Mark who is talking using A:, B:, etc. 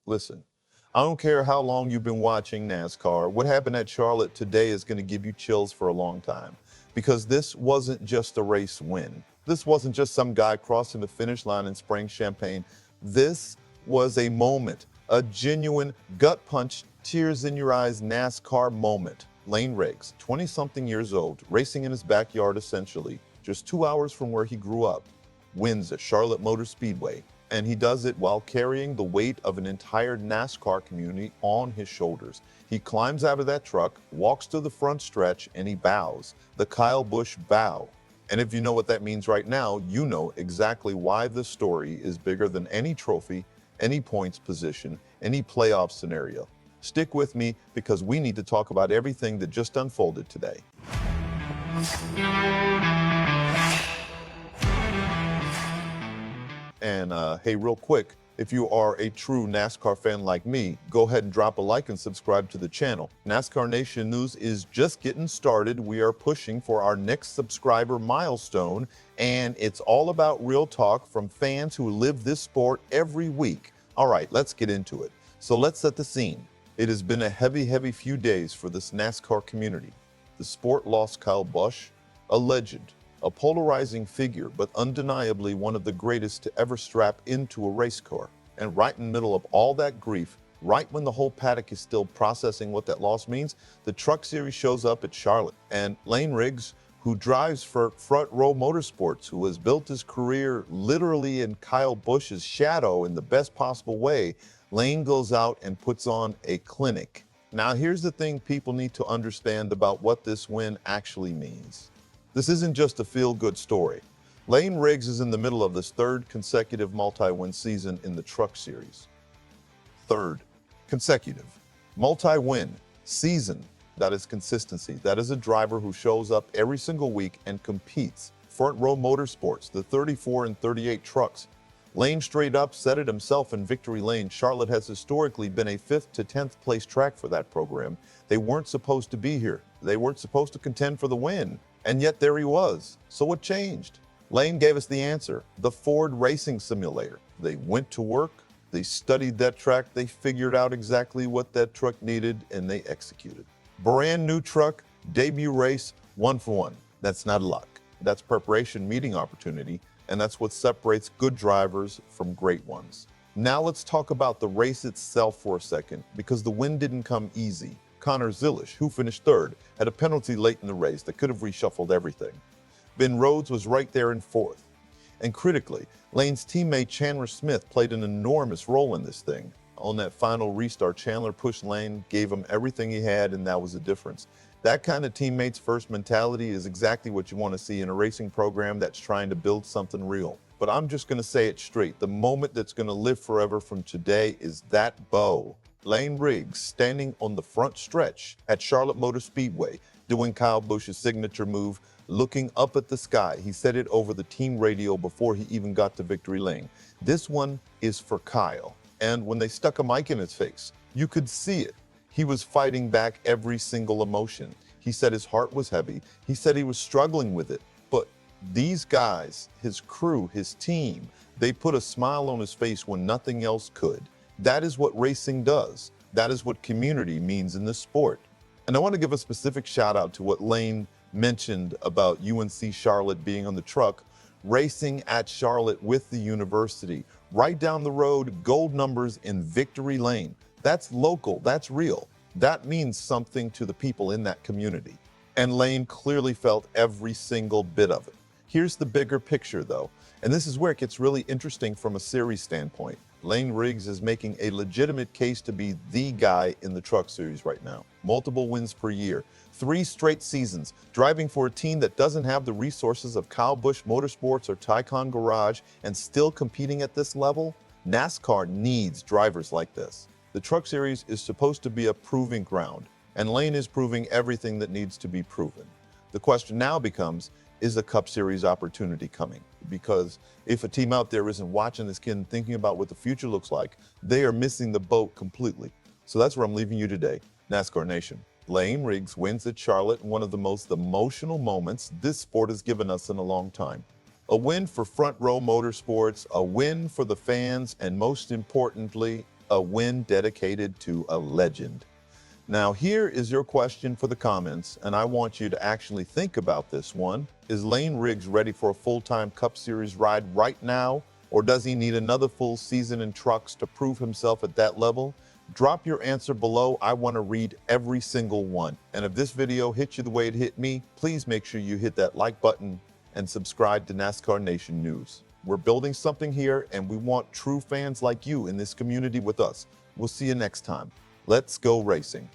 A: Listen, I don't care how long you've been watching NASCAR. What happened at Charlotte today is going to give you chills for a long time because this wasn't just a race win. This wasn't just some guy crossing the finish line and spraying champagne. This was a moment, a genuine gut punch, tears in your eyes NASCAR moment. Lane Riggs, 20-something years old, racing in his backyard essentially, just 2 hours from where he grew up, wins at Charlotte Motor Speedway. And he does it while carrying the weight of an entire NASCAR community on his shoulders. He climbs out of that truck, walks to the front stretch, and he bows. The Kyle Busch bow. And if you know what that means right now, you know exactly why this story is bigger than any trophy, any points position, any playoff scenario. Stick with me because we need to talk about everything that just unfolded today. And hey, real quick, if you are a true NASCAR fan like me, go ahead and drop a like and subscribe to the channel. NASCAR Nation News is just getting started. We are pushing for our next subscriber milestone, and it's all about real talk from fans who live this sport every week. All right, let's get into it. So let's set the scene. It has been a heavy few days for this NASCAR community. The sport lost Kyle Busch, a legend, a polarizing figure, but undeniably one of the greatest to ever strap into a race car. And right in the middle of all that grief, right when the whole paddock is still processing what that loss means, the Truck Series shows up at Charlotte. And Lane Riggs, who drives for Row Motorsports, who has built his career literally in Kyle Busch's shadow in the best possible way, Lane goes out and puts on a clinic. Now, here's the thing people need to understand about what this win actually means. This isn't just a feel-good story. Lane Riggs is in the middle of this third consecutive multi-win season in the Truck Series. Third consecutive multi-win season. That is consistency. That is a driver who shows up every single week and competes. Front Row Motorsports, the 34 and 38 trucks. Lane straight up said it himself in Victory Lane. Charlotte has historically been a 5th to 10th place track for that program. They weren't supposed to be here. They weren't supposed to contend for the win. And yet there he was. So what changed? Lane gave us the answer. The Ford Racing Simulator. They went to work. They studied that track. They figured out exactly what that truck needed and they executed. Brand new truck, debut race, 1 for 1. That's not luck. That's preparation meeting opportunity. And that's what separates good drivers from great ones. Now let's talk about the race itself for a second, because the win didn't come easy. Connor Zilisch, who finished third, had a penalty late in the race that could have reshuffled everything. Ben Rhodes was right there in fourth. And critically, Lane's teammate Chandler Smith played an enormous role in this thing. On that final restart, Chandler pushed Lane, gave him everything he had, and that was the difference. That kind of teammates first mentality is exactly what you want to see in a racing program that's trying to build something real. But I'm just going to say it straight. The moment that's going to live forever from today is that bow. Lane Riggs standing on the front stretch at Charlotte Motor Speedway, doing Kyle Busch's signature move, looking up at the sky. He said it over the team radio before he even got to Victory Lane. This one is for Kyle. And when they stuck a mic in his face, you could see it. He was fighting back every single emotion. He said his heart was heavy. He said he was struggling with it. But these guys, his crew, his team, they put a smile on his face when nothing else could. That is what racing does. That is what community means in this sport. And I want to give a specific shout out to what Lane mentioned about UNC Charlotte being on the truck, racing at Charlotte with the university. Right down the road, gold numbers in Victory Lane. That's local, that's real. That means something to the people in that community. And Lane clearly felt every single bit of it. Here's the bigger picture though, and this is where it gets really interesting from a series standpoint. Lane Riggs is making a legitimate case to be the guy in the Truck Series right now. Multiple wins per year, 3 straight seasons, driving for a team that doesn't have the resources of Kyle Busch Motorsports or Tycon Garage and still competing at this level. NASCAR needs drivers like this. The Truck Series is supposed to be a proving ground, and Lane is proving everything that needs to be proven. The question now becomes, is a Cup Series opportunity coming? Because if a team out there isn't watching this kid and thinking about what the future looks like, they are missing the boat completely. So that's where I'm leaving you today, NASCAR Nation. Lane Riggs wins at Charlotte in one of the most emotional moments this sport has given us in a long time. A win for Front Row Motorsports, a win for the fans, and most importantly, a win dedicated to a legend. Now, here is your question for the comments, and I want you to actually think about this one. Is Lane Riggs ready for a full-time Cup Series ride right now, or does he need another full season in trucks to prove himself at that level? Drop your answer below. I want to read every single one. And if this video hit you the way it hit me, please make sure you hit that like button and subscribe to NASCAR Nation News. We're building something here, and we want true fans like you in this community with us. We'll see you next time. Let's go racing.